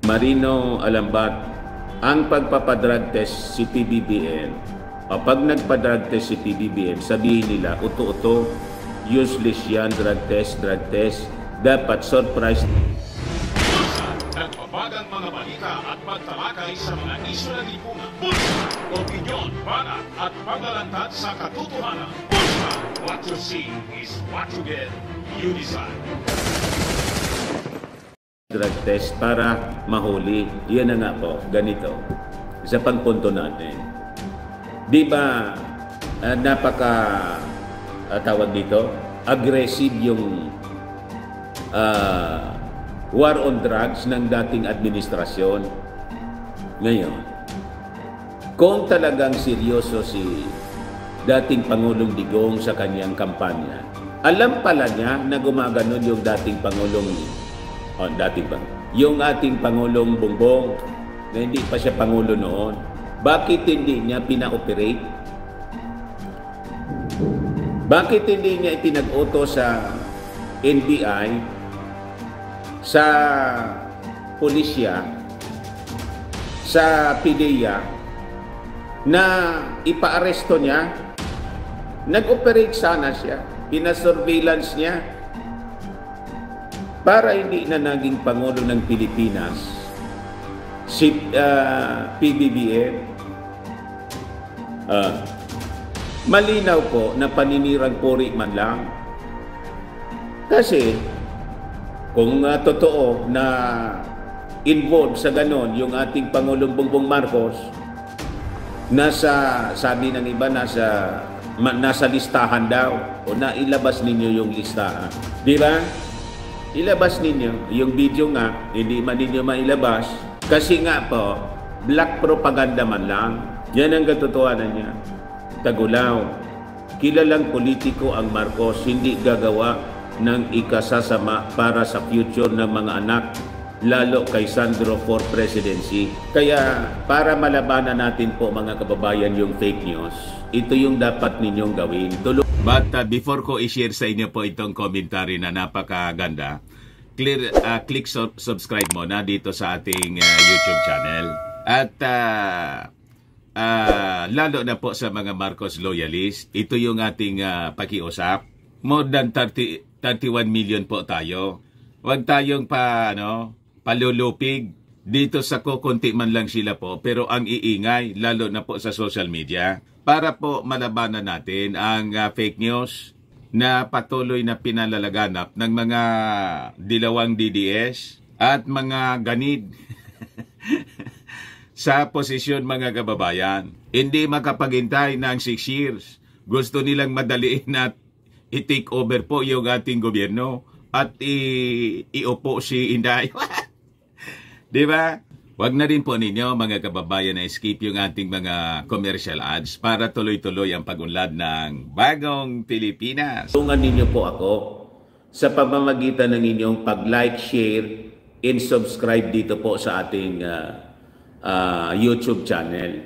Marino Alambat, ang pagpapadrug test si PBBM, o pag nagpa-drug test si PBBM, sabihin nila, uto-uto, useless yan, drug test, dapat surprise. Nagpapagang mga balita at pagtalakay sa mga isyu na lipunan. Bulsa, opinyon, banat at paglalantad sa katotohanan. Bulsa, what you see is what you get. You decide. Drug test para mahuli. Yan na nga po, ganito. Isa pang punto natin. Di ba tawag dito, aggressive yung war on drugs ng dating administrasyon. Ngayon, kung talagang seryoso si dating Pangulong Digong sa kanyang kampanya, alam pala niya na gumaganon yung dating Pangulong yung ating Pangulong Bongbong na hindi pa siya Pangulo noon. Bakit hindi niya pina-operate? Bakit hindi niya ipinag-utos sa NBI, sa pulisya, sa PDEA na ipa-aresto niya? Nag-operate sana siya, pina-surveillance niya para hindi na naging Pangulo ng Pilipinas si PBBM. Malinaw po na paninirang puri man lang. Kasi kung totoo na involved sa ganon yung ating Pangulong Bongbong Marcos, sabi ng iba, nasa listahan daw, o nailabas ninyo yung listahan. Di ba? Ilabas ninyo. Yung video nga, hindi man ninyo mailabas. Kasi nga po, black propaganda man lang. Yan ang katotohanan niya. Tagulaw. Kilalang politiko ang Marcos, hindi gagawa ng ikasasama para sa future ng mga anak, lalo kay Sandro for presidency. Kaya para malabanan natin po mga kababayan yung fake news, ito yung dapat ninyong gawin. But before ko i-share sa inyo po itong commentary na napakaganda, click subscribe mo na dito sa ating YouTube channel. At lalo na po sa mga Marcos loyalist, ito yung ating pakiusap. More than 31 million po tayo. Huwag tayong palulupig. Dito sa kukunti man lang sila po, pero ang iingay, lalo na po sa social media, para po malabanan natin ang fake news na patuloy na pinalalaganap ng mga dilawang DDS at mga ganid sa posisyon mga kababayan. Hindi makapaghintay ng 6 years. Gusto nilang madaliin at i-take over po yung ating gobyerno at iupo si Inday. Di ba? Wag na rin po ninyo mga kababayan na skip yung ating mga commercial ads para tuloy-tuloy ang pag-unlad ng Bagong Pilipinas. Tulungan ninyo po ako sa pamamagitan ng inyong pag-like, share, and subscribe dito po sa ating YouTube channel.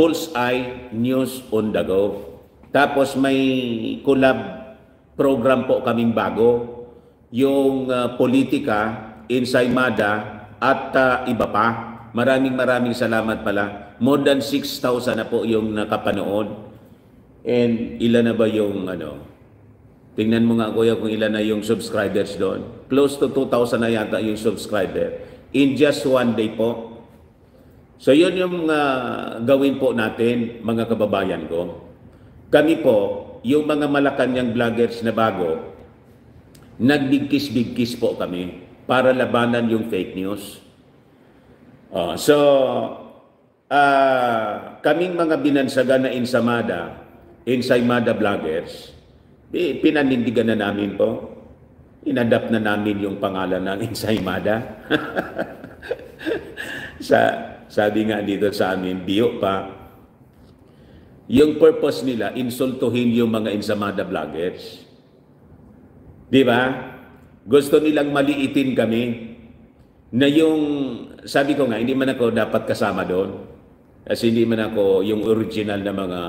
Bullseye News on the Go. Tapos may collab program po kaming bago. Yung politika, Ensaymada, at iba pa. Maraming salamat pala. More than 6,000 na po yung nakapanood. And ilan na ba yung tingnan mo nga kuya kung ilan na yung subscribers doon. Close to 2,000 na yata yung subscriber. In just one day po. So yun yung gawin po natin mga kababayan ko. Kami po, yung mga Malacanang vloggers na bago, nagbigkis-bigkis po kami para labanan yung fake news. Kaming mga binansagan na Ensaymada vloggers, pinanindigan na namin po. Inadapt na namin yung pangalan ng Ensaymada. Sabi nga dito sa amin, biyo pa. Yung purpose nila, insultuhin yung mga Ensaymada vloggers. Di ba? Gusto nilang maliitin kami na yung, sabi ko nga, hindi man ako dapat kasama doon. Kasi hindi man ako yung original na mga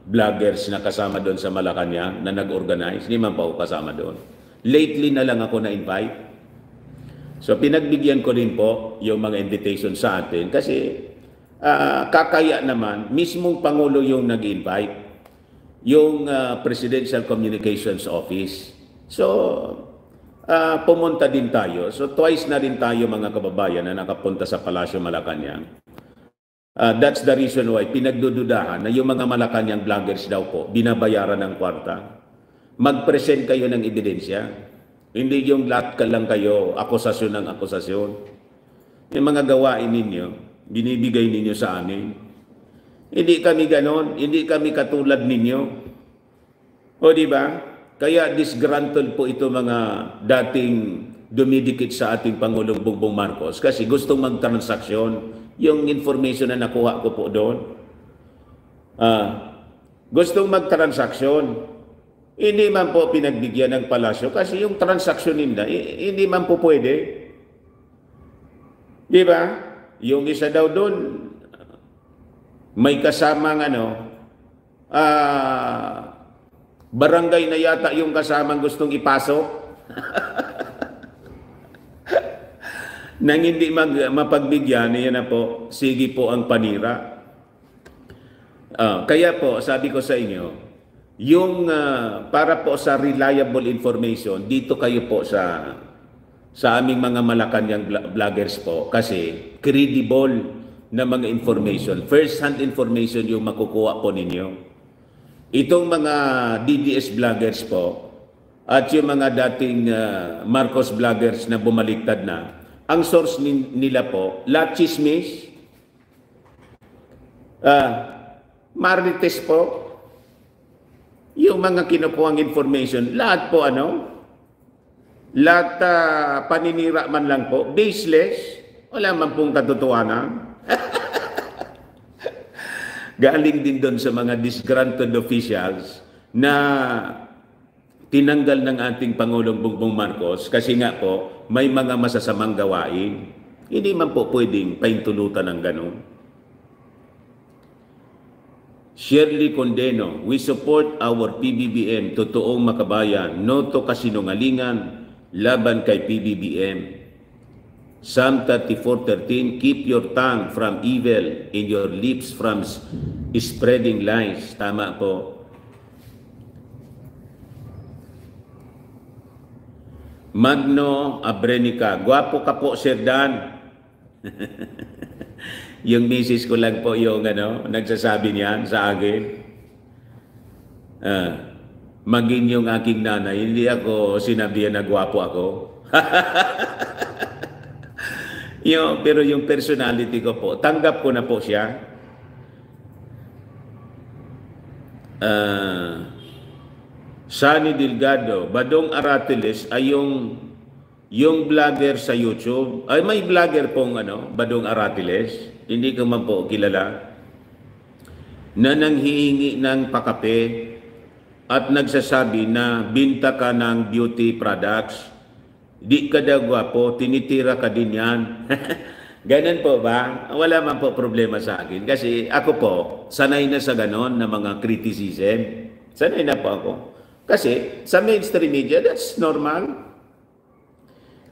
vloggers na kasama doon sa Malacanang na nag-organize. Hindi man pa ako kasama doon. Lately na lang ako na-invite. So pinagbigyan ko rin po yung mga invitation sa atin kasi kakaya naman, mismong Pangulo yung nag-invite, yung Presidential Communications Office. So pumunta din tayo. So twice na rin tayo mga kababayan na nakapunta sa Palasyo Malacanang. That's the reason why pinagdududahan na yung mga Malacanang vloggers daw po binabayaran ng kwarta. Mag-present kayo ng ebidensya. Hindi yung lahat ka lang kayo, akusasyon ng akusasyon. Yung mga gawain ninyo, binibigay ninyo sa amin. Hindi kami ganon, hindi kami katulad ninyo. O di ba? Kaya disgruntled po ito mga dating dumidikit sa ating Pangulong Bongbong Marcos kasi gustong magtransaksyon. Yung information na nakuha ko po doon. Gustong magtransaksyon. Hindi man po pinagbigyan ng palasyo kasi yung transaksyon nila, hindi man po pwede. Di ba? Yung isa daw doon, may kasamang barangay na yata yung kasamang gustong ipasok. Nang hindi mapagbigyan, yan na po, sige po ang panira. Kaya po, sabi ko sa inyo, yung para po sa reliable information, dito kayo po sa aming mga Malacanang vloggers po kasi credible na mga information, first-hand information yung makukuha po ninyo. Itong mga DDS vloggers po at yung mga dating Marcos vloggers na bumaliktad na, ang source nila po, lahat chismis, marites po, yung mga kinukuhang information, lahat po lahat paninira man lang po, baseless, wala man pong katotohanan. Galing din doon sa mga disgruntled officials na tinanggal ng ating Pangulong Bongbong Marcos kasi nga po may mga masasamang gawain. Hindi man po pwedeng paintulutan ng ganun. Shirley Condeno, we support our PBBM, totoong makabayan, no to kasinungalingan, laban kay PBBM. Psalm 34:13, keep your tongue from evil and your lips from spreading lies. Tama po. Magno Abrenica, gwapo ka po, Sir Dan. Yung misis ko lang po yung nagsasabi niyan sa akin. Maging yung aking nanay, hindi ako sinabihan na gwapo ako. Pero yung personality ko po, tanggap ko na po siya. Sunny Delgado, Badong Aratiles ay yung vlogger sa YouTube. Ay may vlogger pong Badong Aratiles. Hindi ko man po kilala. Na nanghihingi ng pakape at nagsasabi na binta ka ng beauty products. Di ka daw gwapo, tinitira ka din yan. Ganun po ba? Wala man po problema sa akin. Kasi ako po, sanay na sa ganon na mga criticism. Sanay na po ako. Kasi sa mainstream media, that's normal.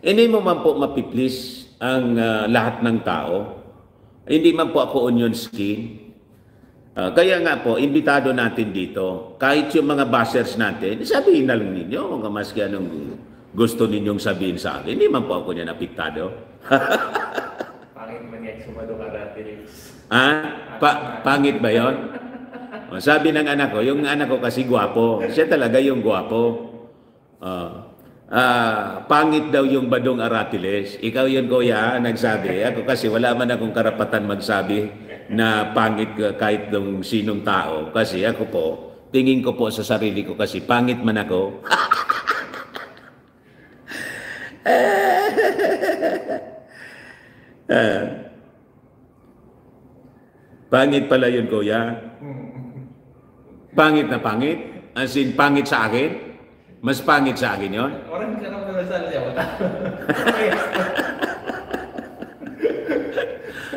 Hindi mo man po mapiplease ang lahat ng tao. Hindi man po ako onion skin. Kaya nga po, imbitado natin dito. Kahit yung mga bashers natin, sabihin na lang ninyo kung maski anong gusto ninyong sabihin sa akin. Hindi man po ako niya napiktado. Pangit man yan, Badong Aratiles. Pangit ba yun? Sabi ng anak ko, yung anak ko kasi gwapo. Siya talaga yung gwapo. Pangit daw yung Badong Aratiles. Ikaw yun, kuya, nagsabi. Ako kasi wala man akong karapatan magsabi na pangit kahit ng sinong tao. Kasi ako po, tingin ko po sa sarili ko kasi pangit man ako. Pangit pala yun, kuya. Pangit na pangit? As in, pangit sa akin? Mas pangit sa akin yun? Orang ka naman naman sa niya.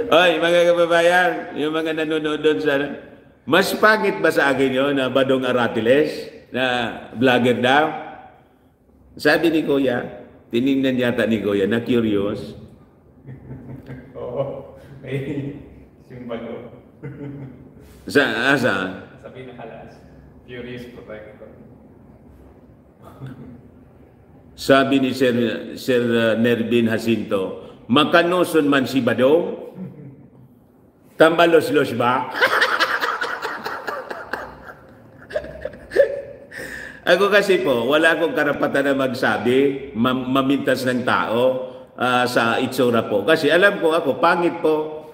Oy, mga kababayan, yung mga nanonood doon sa... Mas pangit ba sa akin yun na Badong Aratiles? Na vlogger daw? Sabi ni kuya, Tinignan yata ni Kuya na curious. Oo. May simbolo. Saan? Sa pinakalas. Furious Protector. Sabi ni Sir Nervin Jacinto, makanuson man si Badong? Tambalos-los ba? Ako kasi po, wala akong karapatan na magsabi, mamintas ng tao sa itsura po. Kasi alam ko ako, pangit po.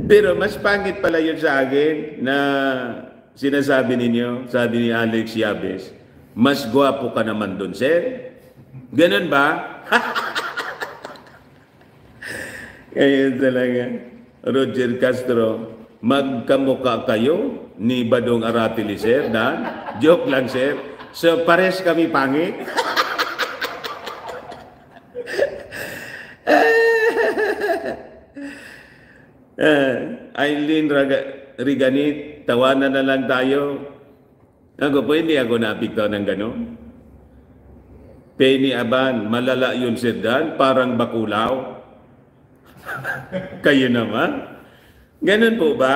Pero mas pangit pala yun sa akin na sinasabi ninyo, sabi ni Alex Yabes, mas gwapo ka naman dun, sir. Ganun ba? Kaya talaga. Roger Castro, magkamukha kayo ni Badong Aratili, sir. Dan? Joke lang, sir. So, pares kami pangit. Eileen Riganit, tawanan na lang tayo. Ako po, hindi ako napikto ng gano'n. Penny Aban, malala yun, Sir Dan, parang bakulaw. Kayo naman. Ganun po ba?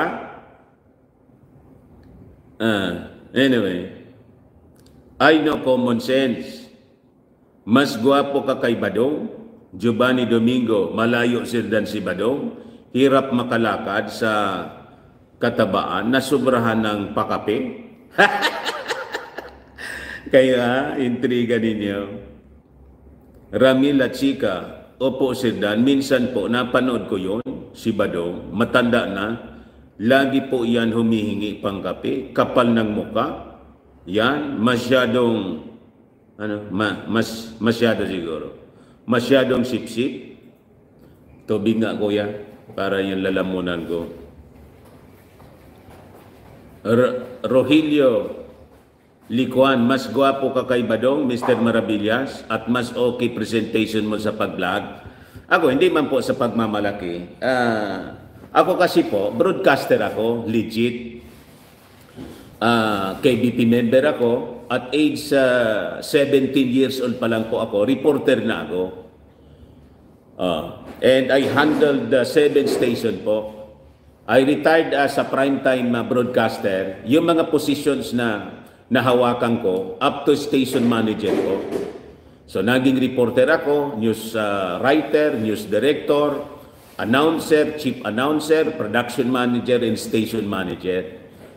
Anyway, I know common sense. Mas gwapo ka kay Badong. Giovanni Domingo, malayo Sir Dan si Badong. Hirap makalakad sa katabaan na sobrahan ng pakape. Kaya, intriga ninyo. Ramila Chica, opo Sir Dan, minsan po napanood ko yon si Badong, matanda na, lagi po yan humihingi pang kape, kapal ng muka, yan, masyadong, masyado siguro, masyadong sip-sip, tubig nga kuya, para yung lalamunan ko. Rogelio Likuan, mas gwapo ka kay Badong, Mr. Maravillas, at mas okay presentation mo sa pag-vlog. Ako, hindi man po sa pagmamalaki. Ako kasi po, broadcaster ako, legit. KBP member ako. At age 17 years old pa lang po ako, reporter na ako. And I handled the 7 station po. I retired as a primetime broadcaster. Yung mga positions na nahawakan ko, up to station manager ko. So, naging reporter ako, news writer, news director, announcer, chief announcer, production manager, and station manager.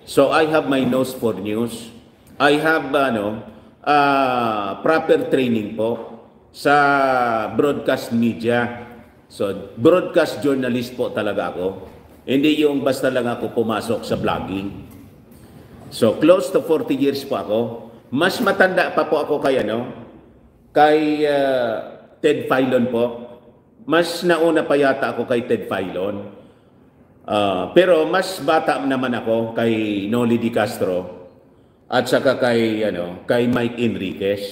So, I have my nose for news. I have, proper training po sa broadcast media. So, broadcast journalist po talaga ako. Hindi yung basta lang ako pumasok sa vlogging. So, close to 40 years po ako. Mas matanda pa po ako kay, kay Ted Filon po. Mas nauna pa yata ako kay Ted Filon. Pero mas bata naman ako kay Noli Di Castro at saka kay, kay Mike Enriquez.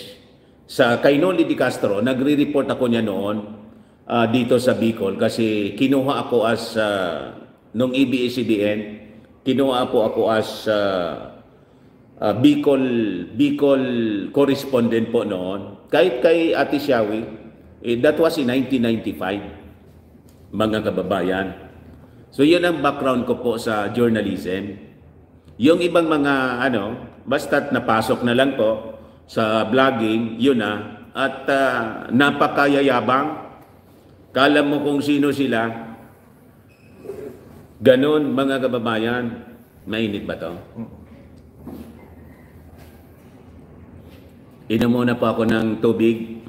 Kay Noli Di Castro, nagre-report ako niya noon dito sa Bicol kasi kinuha ako as, nung ABS-CBN, kinuha po ako as Bicol correspondent po noon. Kahit kay Ate Shawi, that was in 1995, mga kababayan. So yun ang background ko po sa journalism. Yung ibang mga basta't napasok na lang po sa vlogging, yun na. At napakayayabang. Kala mo kung sino sila. Ganon, mga kababayan. Mainit ba to? Inom muna po ako ng tubig.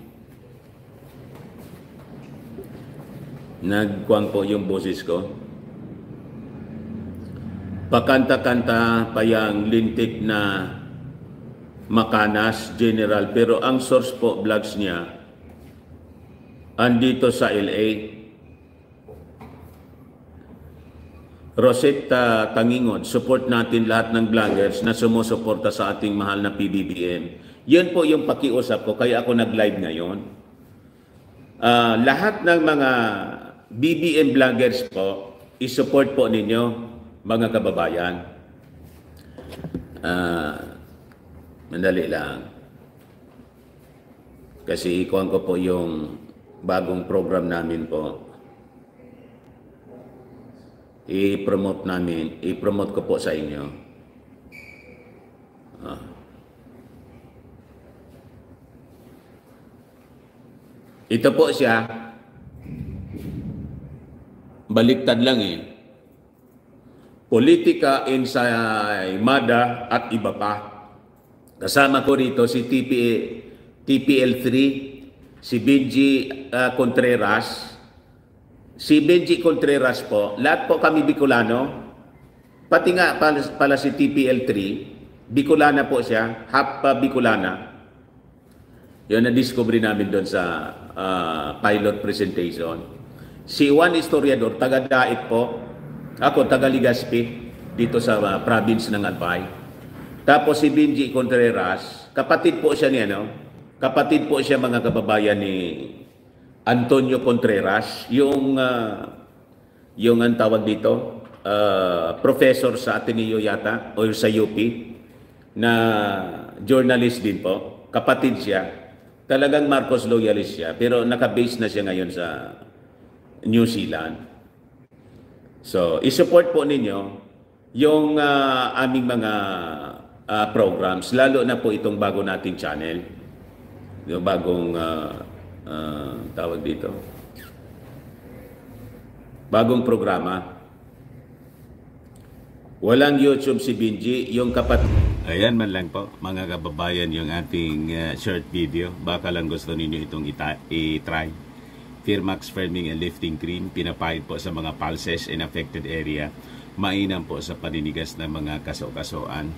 Nagkuwang po yung boses ko. Pakanta-kanta pa yung lintik na Makanas General. Pero ang source po vlogs niya andito sa LA. Rosetta Tangingon, support natin lahat ng vloggers na sumusuporta sa ating mahal na PBBM. Yun po yung pakiusap ko, kaya ako nag-live ngayon. Lahat ng mga BBM vloggers po, isupport po ninyo, mga kababayan. Mandali lang. Kasi ikuhan ko po yung bagong program namin po. I-promote ko po sa inyo. Ito po siya. Baliktad lang eh. Politika insay MADA at iba pa. Kasama ko rito si TPL3, si Benji Contreras. Si Benji Contreras po, lahat po kami Bicolano. Pati nga pala si TPL3, Bicolana po siya, half Bicolana. Yun na-discovery namin doon sa pilot presentation. Si Juan Historiador, taga-Dait po. Ako, taga-Legazpi, dito sa province ng Albay. Tapos si Benji Contreras, kapatid po siya niya, no? Kapatid po siya mga kababayan ni Antonio Contreras, yung ang tawag dito, professor sa Ateneo yata, o sa UP, na journalist din po. Kapatid siya. Talagang Marcos loyalist siya, pero naka-base na siya ngayon sa New Zealand. So, isupport po ninyo yung aming mga programs, lalo na po itong bago nating channel. Yung bagong tawag dito. Bagong programa. Walang YouTube si Benji, yung kapatid. Ayan man lang po, mga kababayan, yung ating short video. Baka lang gusto ninyo itong i-try. Firmax Firming and Lifting Cream, pinapahid po sa mga pulses in affected area. Mainam po sa paninigas ng mga kaso-kasoan.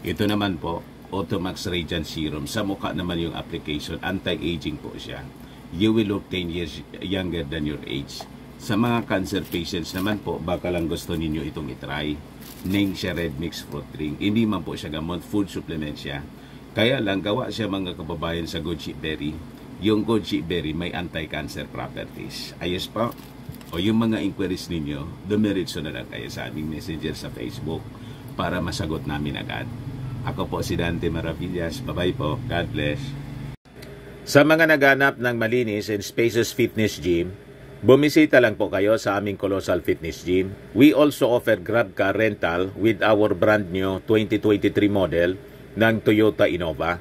Ito naman po, Automax Radiant Serum. Sa mukha naman yung application, anti-aging po siya. You will look 10 years younger than your age. Sa mga cancer patients naman po, baka lang gusto ninyo itong itry. Name siya Red Mix Fruit Drink. Hindi man po siya gamot, food supplement siya. Kaya lang, gawa siya mga kababayan sa goji berry. Yung goji berry may anti-cancer properties. Ayos po. O yung mga inquiries ninyo, dumiritso na lang kayo sa aming messenger sa Facebook para masagot namin agad. Ako po si Dante Maravillas. Bye-bye po. God bless. Sa mga naghanap ng malinis and spacious fitness gym, bumisita lang po kayo sa aming Colossal Fitness Gym. We also offer grab car rental with our brand new 2023 model ng Toyota Innova.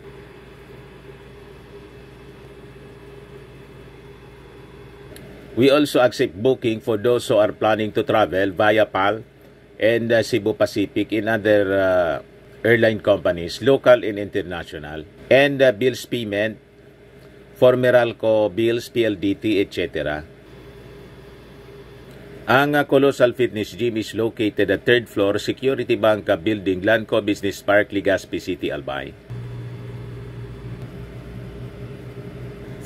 We also accept booking for those who are planning to travel via PAL and Cebu Pacific in other airline companies, local and international. And bills payment for Meralco bills, PLDT, etc. Ang Colossal Fitness Gym is located at 3rd floor, Security Bank Building, Lanco Business Park, Legazpi City, Albay.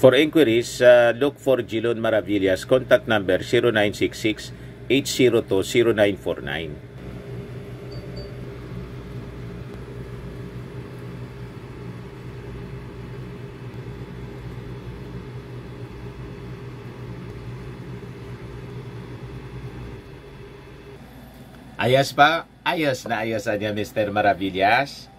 For inquiries, look for Jilon Maravillas. Contact number 0966-802-0949. Ayos pa? Ayos na ayos niya, Mr. Maravillas.